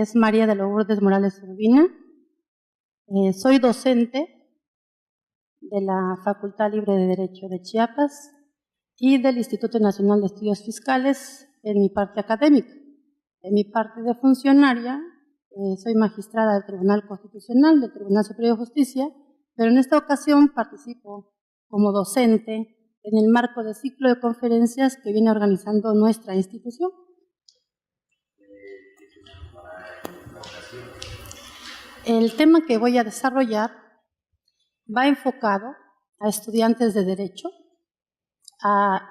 es María de Lourdes Morales Urbina. Soy docente de la Facultad Libre de Derecho de Chiapas y del Instituto Nacional de Estudios Fiscales en mi parte académica. En mi parte de funcionaria, soy magistrada del Tribunal Constitucional, del Tribunal Superior de Justicia, pero en esta ocasión participo como docente en el marco del ciclo de conferencias que viene organizando nuestra institución. El tema que voy a desarrollar va enfocado a estudiantes de Derecho, a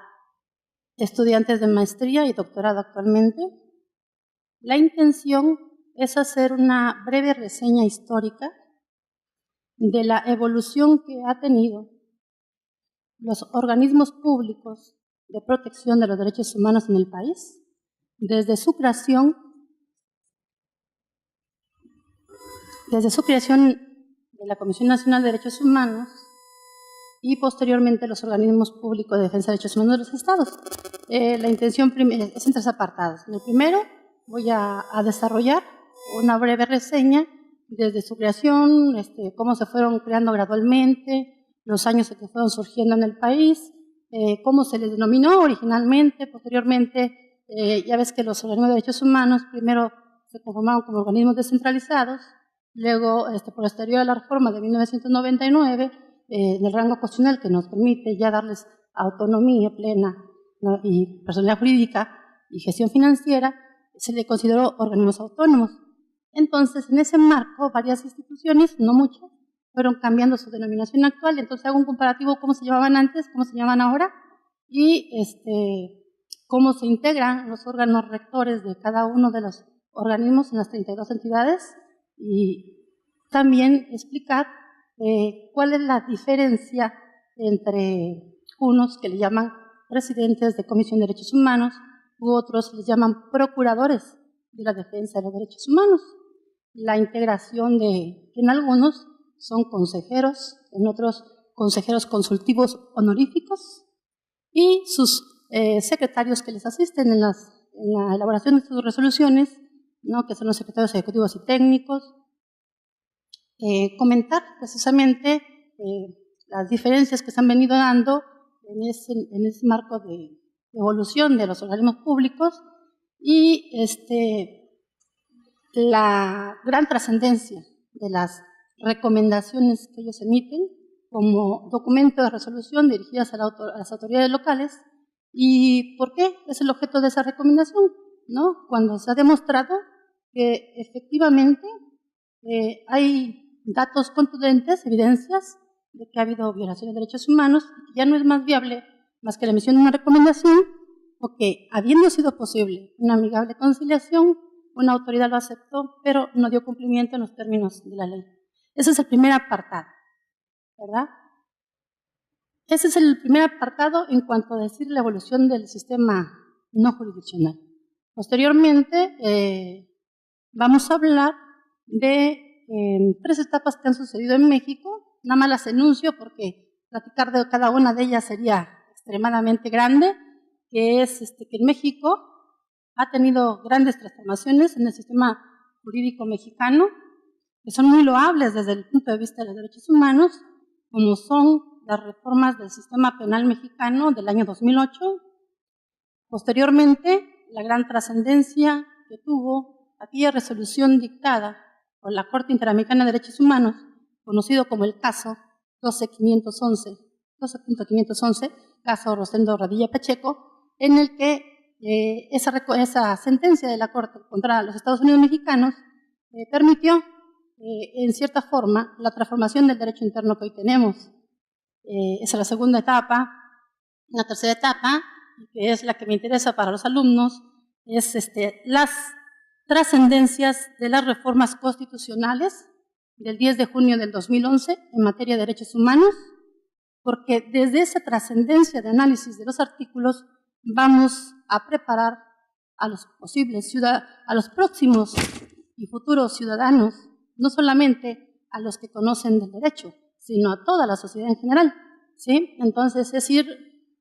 estudiantes de maestría y doctorado actualmente. La intención es hacer una breve reseña histórica de la evolución que ha tenido los organismos públicos de protección de los derechos humanos en el país, desde su creación de la Comisión Nacional de Derechos Humanos y posteriormente los organismos públicos de defensa de derechos humanos de los estados. La intención es en tres apartados. En el primero voy a desarrollar una breve reseña desde su creación, cómo se fueron creando gradualmente, los años en que fueron surgiendo en el país, cómo se les denominó originalmente, posteriormente, ya ves que los organismos de derechos humanos primero se conformaron como organismos descentralizados, luego, posterior a la reforma de 1999, en el rango constitucional que nos permite ya darles autonomía plena, ¿no?, y personalidad jurídica y gestión financiera, se le consideró organismos autónomos. Entonces, en ese marco, varias instituciones, no muchas, fueron cambiando su denominación actual. Entonces, hago un comparativo cómo se llamaban antes, cómo se llaman ahora, y cómo se integran los órganos rectores de cada uno de los organismos en las 32 entidades, y también explicar cuál es la diferencia entre unos que le llaman presidentes de Comisión de Derechos Humanos u otros les llaman procuradores de la defensa de los derechos humanos. La integración de, en algunos son consejeros, en otros consejeros consultivos honoríficos y sus secretarios que les asisten en la elaboración de sus resoluciones, ¿no?, que son los secretarios ejecutivos y técnicos. Comentar precisamente las diferencias que se han venido dando en ese marco de evolución de los organismos públicos y la gran trascendencia de las recomendaciones que ellos emiten como documento de resolución dirigidas a las autoridades locales. ¿Y por qué es el objeto de esa recomendación? ¿No? Cuando se ha demostrado que efectivamente hay datos contundentes, evidencias de que ha habido violaciones de derechos humanos, y que ya no es más viable más que la emisión de una recomendación, porque habiendo sido posible una amigable conciliación, una autoridad lo aceptó, pero no dio cumplimiento en los términos de la ley. Ese es el primer apartado, ¿verdad? Ese es el primer apartado en cuanto a decir la evolución del sistema no jurisdiccional. Posteriormente, vamos a hablar de tres etapas que han sucedido en México. Nada más las enuncio porque platicar de cada una de ellas sería extremadamente grande, que es que en México ha tenido grandes transformaciones en el sistema jurídico mexicano, que son muy loables desde el punto de vista de los derechos humanos, como son las reformas del sistema penal mexicano del año 2008. Posteriormente, la gran trascendencia que tuvo aquella resolución dictada por la Corte Interamericana de Derechos Humanos, conocido como el caso 12.511, caso Rosendo Radilla Pacheco, en el que esa sentencia de la Corte contra los Estados Unidos mexicanos permitió, en cierta forma, la transformación del derecho interno que hoy tenemos. Esa es la segunda etapa. La tercera etapa, que es la que me interesa para los alumnos, es las trascendencias de las reformas constitucionales del 10 de junio del 2011 en materia de derechos humanos, porque desde esa trascendencia de análisis de los artículos vamos a preparar a los posibles a los próximos y futuros ciudadanos, no solamente a los que conocen del derecho, sino a toda la sociedad en general, ¿sí? Entonces, es ir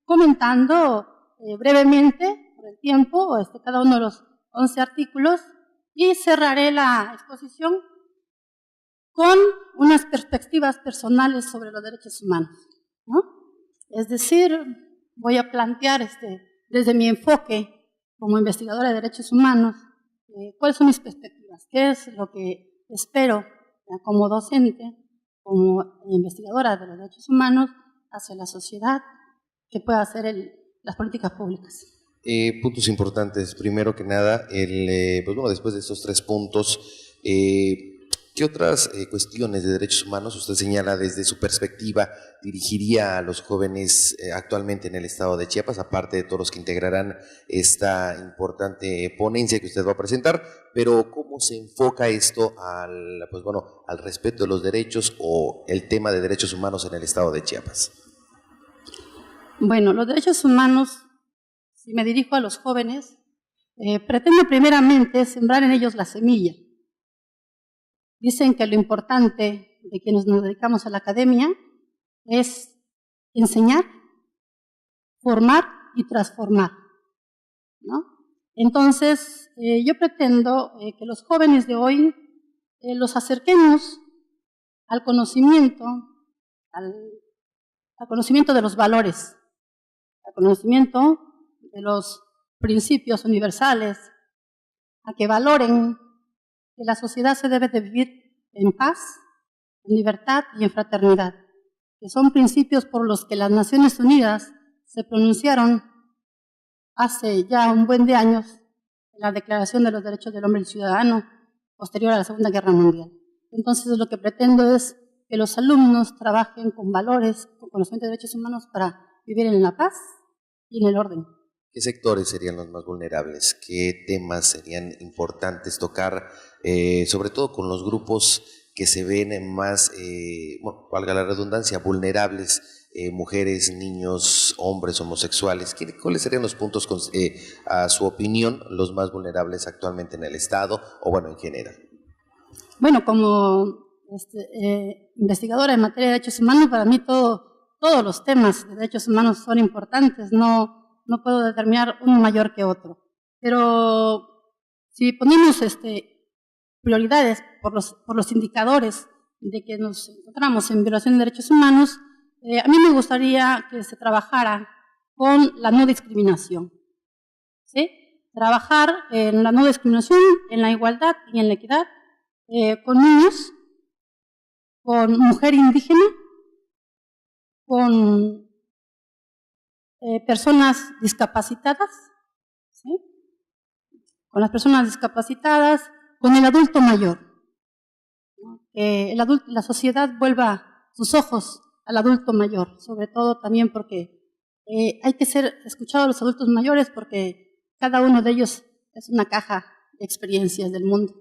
comentando brevemente, por el tiempo, cada uno de los 11 artículos, Y cerraré la exposición con unas perspectivas personales sobre los derechos humanos, ¿no? Es decir, voy a plantear desde mi enfoque como investigadora de derechos humanos, cuáles son mis perspectivas, qué es lo que espero como docente, como investigadora de los derechos humanos hacia la sociedad, que pueda hacer las políticas públicas. Puntos importantes. Primero que nada, pues bueno, después de estos 3 puntos, ¿qué otras cuestiones de derechos humanos usted señala desde su perspectiva dirigiría a los jóvenes actualmente en el estado de Chiapas, aparte de todos los que integrarán esta importante ponencia que usted va a presentar? Pero ¿cómo se enfoca esto pues bueno, al respeto de los derechos o el tema de derechos humanos en el estado de Chiapas? Bueno, los derechos humanos, si me dirijo a los jóvenes, pretendo primeramente sembrar en ellos la semilla. Dicen que lo importante de quienes nos dedicamos a la academia es enseñar, formar y transformar, ¿no? Entonces, yo pretendo que los jóvenes de hoy los acerquemos al conocimiento de los valores, al conocimiento de los principios universales, a que valoren que la sociedad se debe de vivir en paz, en libertad y en fraternidad, que son principios por los que las Naciones Unidas se pronunciaron hace ya un buen de años en la Declaración de los Derechos del Hombre y Ciudadano, posterior a la Segunda Guerra Mundial. Entonces, lo que pretendo es que los alumnos trabajen con valores, con conocimiento de derechos humanos para vivir en la paz y en el orden. ¿Qué sectores serían los más vulnerables? ¿Qué temas serían importantes tocar, sobre todo con los grupos que se ven más, bueno, valga la redundancia, vulnerables, mujeres, niños, hombres, homosexuales? ¿Cuáles serían los puntos, a su opinión, los más vulnerables actualmente en el Estado o, bueno, en general? Bueno, como investigadora en materia de derechos humanos, para mí todos los temas de derechos humanos son importantes, no puedo determinar uno mayor que otro. Pero si ponemos prioridades por los indicadores de que nos encontramos en violación de derechos humanos, a mí me gustaría que se trabajara con la no discriminación, ¿sí? Trabajar en la no discriminación, en la igualdad y en la equidad, con niños, con mujer indígena, con personas discapacitadas, ¿sí? Con las personas discapacitadas, con el adulto mayor, ¿no? La sociedad vuelva sus ojos al adulto mayor, sobre todo también porque hay que ser escuchados a los adultos mayores, porque cada uno de ellos es una caja de experiencias del mundo.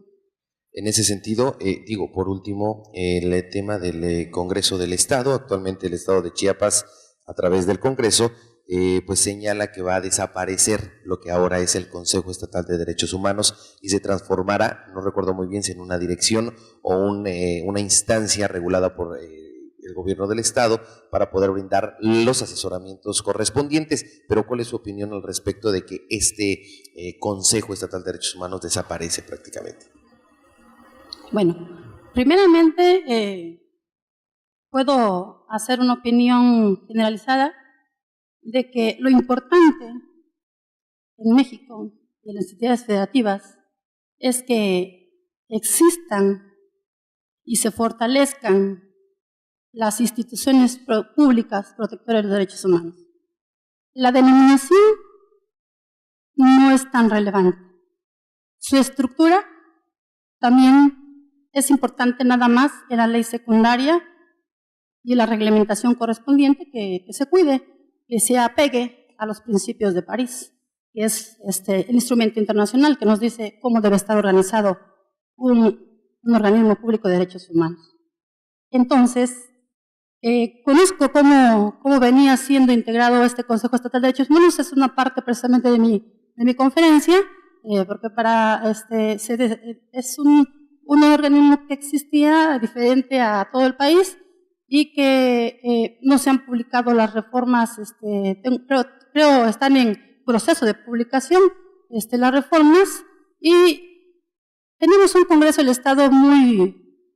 En ese sentido, digo, por último, el tema del Congreso del Estado. Actualmente el Estado de Chiapas, a través del Congreso, pues señala que va a desaparecer lo que ahora es el Consejo Estatal de Derechos Humanos y se transformará, no recuerdo muy bien si en una dirección o una instancia regulada por el gobierno del Estado para poder brindar los asesoramientos correspondientes. Pero ¿cuál es su opinión al respecto de que este Consejo Estatal de Derechos Humanos desaparece prácticamente? Bueno, primeramente puedo hacer una opinión generalizada de que lo importante en México y en las entidades federativas es que existan y se fortalezcan las instituciones públicas protectoras de los derechos humanos. La denominación no es tan relevante. Su estructura también es importante, nada más en la ley secundaria y la reglamentación correspondiente que se cuide, que se apegue a los principios de París, que es el instrumento internacional que nos dice cómo debe estar organizado un organismo público de derechos humanos. Entonces, conozco cómo venía siendo integrado este Consejo Estatal de Derechos Humanos, es una parte precisamente de mi conferencia, porque es un organismo que existía diferente a todo el país y que no se han publicado las reformas, creo están en proceso de publicación las reformas, y tenemos un Congreso del Estado muy,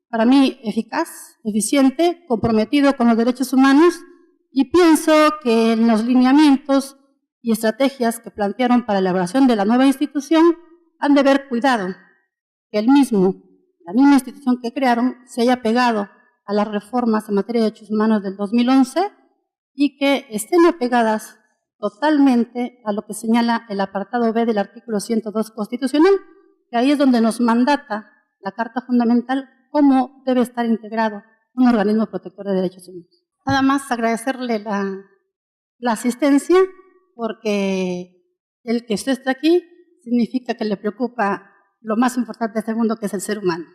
para mí, eficaz, eficiente, comprometido con los derechos humanos, y pienso que en los lineamientos y estrategias que plantearon para la elaboración de la nueva institución han de haber cuidado que la misma institución que crearon se haya pegado a las reformas en materia de derechos humanos del 2011 y que estén apegadas totalmente a lo que señala el apartado B del artículo 102 constitucional, que ahí es donde nos mandata la Carta Fundamental cómo debe estar integrado un organismo protector de derechos humanos. Nada más agradecerle la asistencia, porque el que usted esté aquí significa que le preocupa lo más importante de este mundo, que es el ser humano.